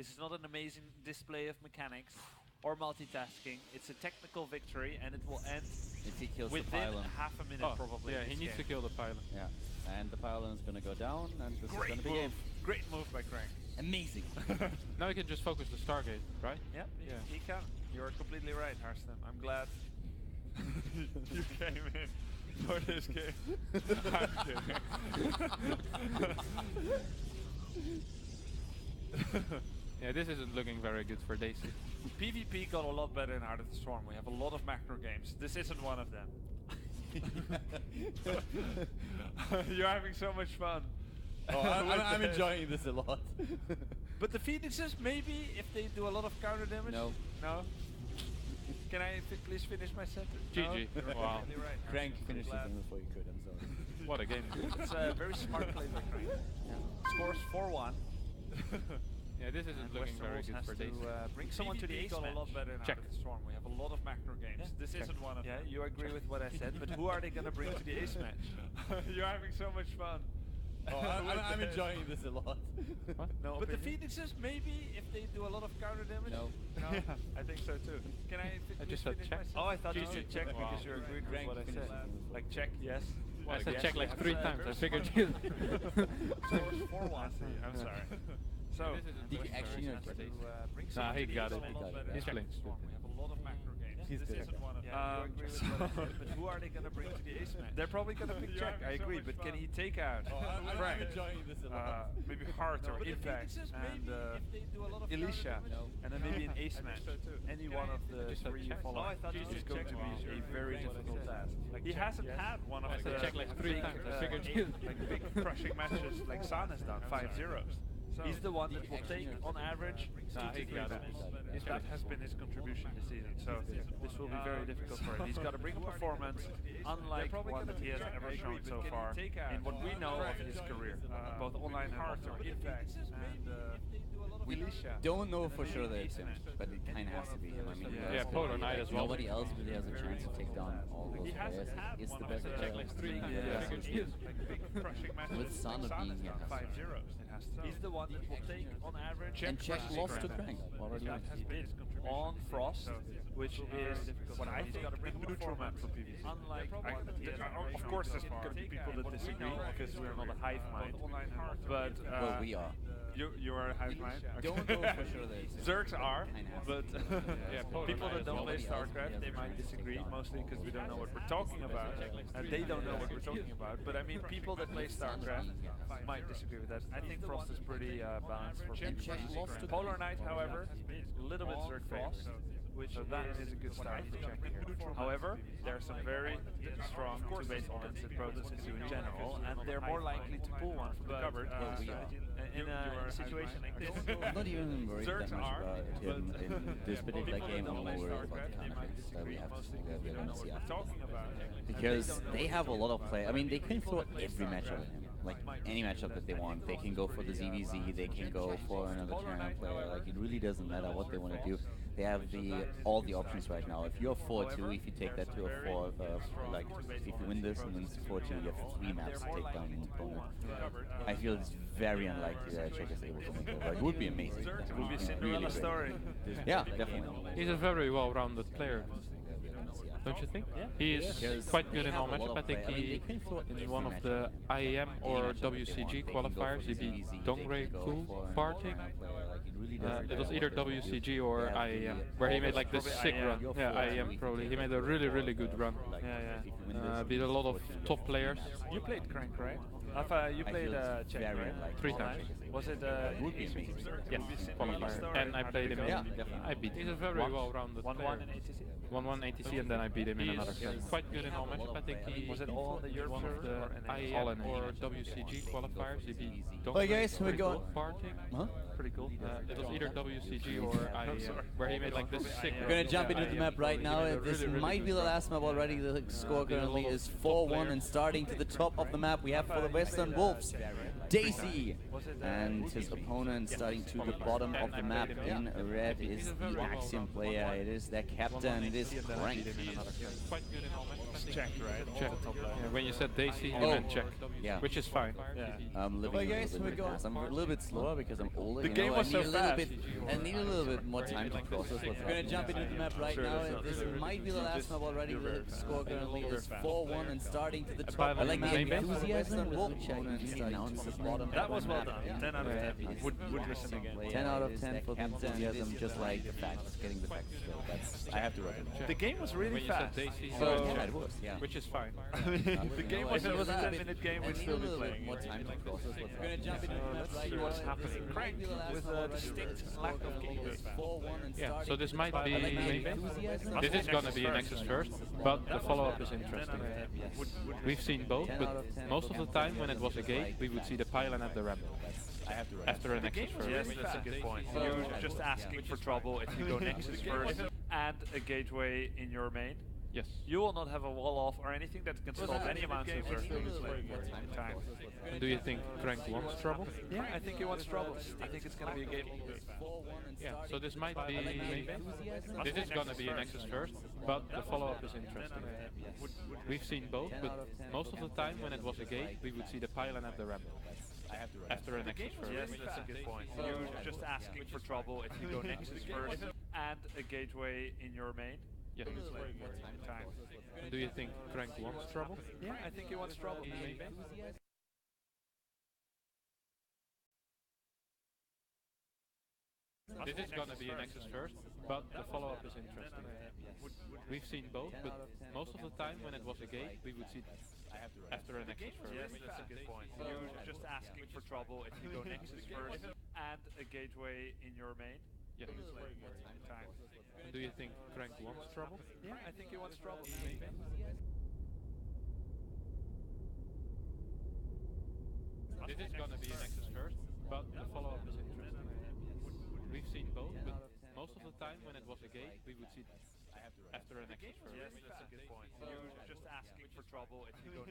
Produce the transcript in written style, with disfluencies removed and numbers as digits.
This is not an amazing display of mechanics or multitasking. It's a technical victory, and it will end If he kills the within pylon. half a minute, probably. Yeah, he needs to kill the pylon. Yeah, and the pylon is gonna go down, and this is gonna be game. Great move by Crank. Amazing. Now he can just focus the Stargate, right? Yep, Yeah. he can. You're completely right, Harston. I'm glad you came in for this game. I'm kidding. Yeah, this isn't looking very good for Daisy. PvP got a lot better in Heart of the Storm. We have a lot of macro games. This isn't one of them. You're having so much fun. Oh, I'm enjoying this a lot. But the Phoenixes, maybe, if they do a lot of counter damage? No. No? Can I please finish my sentence? GG. No? You're Wow. completely right. Crank I'm finished glad. the game before you could, I'm sorry. What a game. It's a very smart play by Crank. Scores 4-1. Yeah, this isn't looking very good for Daisy. Bring someone to the ace match. A lot better in Check. Heart of the Storm. We have a lot of macro games. This isn't one of them. Yeah, you agree with what I said, but who are they going to bring to the ace match? You're having so much fun. Oh, I'm enjoying this a lot. What? No, but the Phoenixes, maybe, if they do a lot of counter damage? No. No? I think so too. Can I just said check. Oh, I thought you GG. said check Wow. because you agreed with Crank what I finished said. the game before Like check, yes. I said Yes, check like yes. 3 times. I figured you. Scores 4-1. I'm sorry. So, This isn't Did you looking actually very not good for get it? Daisy. bring Nah, someone he to the got ace it. match. He got it. He's playing. We have a lot of macro games. He's This good. isn't one of them. You agree with what I said, but who are they going to bring to the ace match? They're probably going to pick check, I agree, but can he take out I'm enjoying this a lot. maybe Hart or Impact and Elisha, and then maybe an ace match? Any one of the three you follow is going to be a very difficult task. He hasn't had one of I the said check like 3 times. I figured you. like big crushing matches like San has done, 5-0s. He's the one that will take, on average, 2 to 3 maps. That has been his contribution this season, so this will be very difficult for him. He's got to bring a performance unlike one that he has ever shown so far in what we know of his career, both online and offline. Impact and Elisha. Don't know for sure that it's him, but it kind of has to be him. I mean, Yeah, Polar Knight as well. nobody else really has a chance to take down all those He hasn't players. had It's one the of best the player. like 3 times. Yeah. I figured you. Like big crushing matches With Son like of being has here, done, has to. 5-0s. He's the one that will take, on average, And check lost to Crank already. That has been on Frost, which is what I think the neutral map for PvP. Unlike, of course, there's going to be people that disagree because we're not a hive mind, but Well, we are. you are a hive mind. Don't know for sure that it's him. Zergs are, but Yeah, Polar people Knight that as don't well. play Starcraft, they might disagree, mostly because we don't know what we're talking about, and they don't know what we're talking about. But I mean, people that play Starcraft might disagree with that. I think Frost is pretty balanced for And check PvP. lost to Polar Crank. Knight, however, a little bit Zerg Frost, so that is a good start for check here. However, there are some very strong two-base offensive Protoss do in general, and they're more likely to pull one from the cupboard Well, we are. in a situation like this. I'm not even worried that Zergs much are, about him but in this particular people game. that I'm don't more play worried about Starcraft, the they counter might picks that disagree, we mostly are because we going don't to know see what after. we're talking about. Because they have a lot of play. I mean, they can throw every matchup at him. Like any matchup that they want. They can go for the ZVZ, they can go for another Terran player. Like it really doesn't matter what they want to do. They have all the options right now. If you're 4-2, if you take that to a 4, like if you win this and wins 4-2, you have 3 maps to take down an opponent. I feel it's very unlikely that Czech is able to make it. It would be amazing. It would be a Cinderella story. Yeah, definitely. He's a very well-rounded player, don't you think? He is quite good in all matchup. I think he, in one of the IAM or WCG qualifiers, he beat Dongray Cool Parting. It was either WCG or IAM, where he made like this sick run. Yeah, IAM probably. He made a really good run. Beat a lot of top players. You played Crank, right? You played Czech, right? 3 times. Was it Would be amazing. Yeah, qualifier. And I played him in. I beat. He's a very well-rounded player. 1-1 in ATC? 1-1 ATC, and then I beat him in another game. Quite good in all matchup. I think he Was it all on the Europe one of server the or NA? IAM or WCG qualifiers. He beat Hey guys, here we go. Parting. Huh? Pretty cool. It was either WCG or IAM, where he made like this sick. We're gonna jump into the map right now. This might be the last map already. The score currently is 4-1, and starting to the top of the map we have for the Western Wolves Daisy. Was it, And his opponent starting to the bottom of the map in red is the Axiom player. It is their captain. It is Crank. Quite good in all matches. check, right? Check. Yeah, when you said Daisy, you Oh. meant check. Yeah. Which is fine. Yeah. I'm living a little bit fast. I'm a little bit slower because I'm older. The you game know, was I so need a little fast. bit. I need a little bit more time to process what's happening. We're gonna jump into the map right now. And this might be the last map already. The score currently is 4-1 and starting to the top. I like the enthusiasm with which he announced the bottom. That was well done. Yeah. 10 out of 10. Would listen again. 10 out of 10 for the enthusiasm, just like the facts, getting the facts still. That's I have to recognize. The game was really When you said fast. Daisy, So, you meant yeah, check. it was, yeah. Which is fine. The game was, it was a 10-minute game, we'd I need a still be little bit playing. more time to process what's We're gonna happening. jump into the map Let's right see now. what's happening. Crank with a distinct lack of gameplay. Yeah, so this might be... This is gonna be an Nexus first, but the follow-up is interesting. We've seen both, but most of the time when it was a gate, we would see the pylon at the ramp. After a Nexus first. Yes, that's a good point. You're just asking for trouble if you go Nexus first and a gateway in your main. Yes. You will not have a wall off or anything that can stop any amount of Zerg time. And do you think Crank wants trouble? Yeah, I think he wants trouble. I think it's going to be a game. Yeah, so this might be... This is gonna be an Nexus first, but the follow-up is interesting. We've seen both, but most of the time when it was a gate, we would see the pylon at the ramp. After a Nexus first. Yes, that's a good point. You're just asking for trouble if you go Nexus first and a gateway in your main. Yes. Time. And do you think Crank wants trouble? Yeah, I think he wants trouble. This is gonna be an Nexus first, but the follow-up is interesting. We've seen both, but most of the time when it was a gate, we would see after a Nexus first. Yes, that's a good point. You're just asking for trouble if you go Nexus first and a gateway in your main. Yes. Time. And do you think Crank wants trouble? Yeah, I think he wants trouble. This is gonna be an Nexus first, but the follow-up is interesting. We've seen both, but most of the time when it was a gate, we would see after a Nexus first. Yes, that's a good point. You're just asking for trouble if you go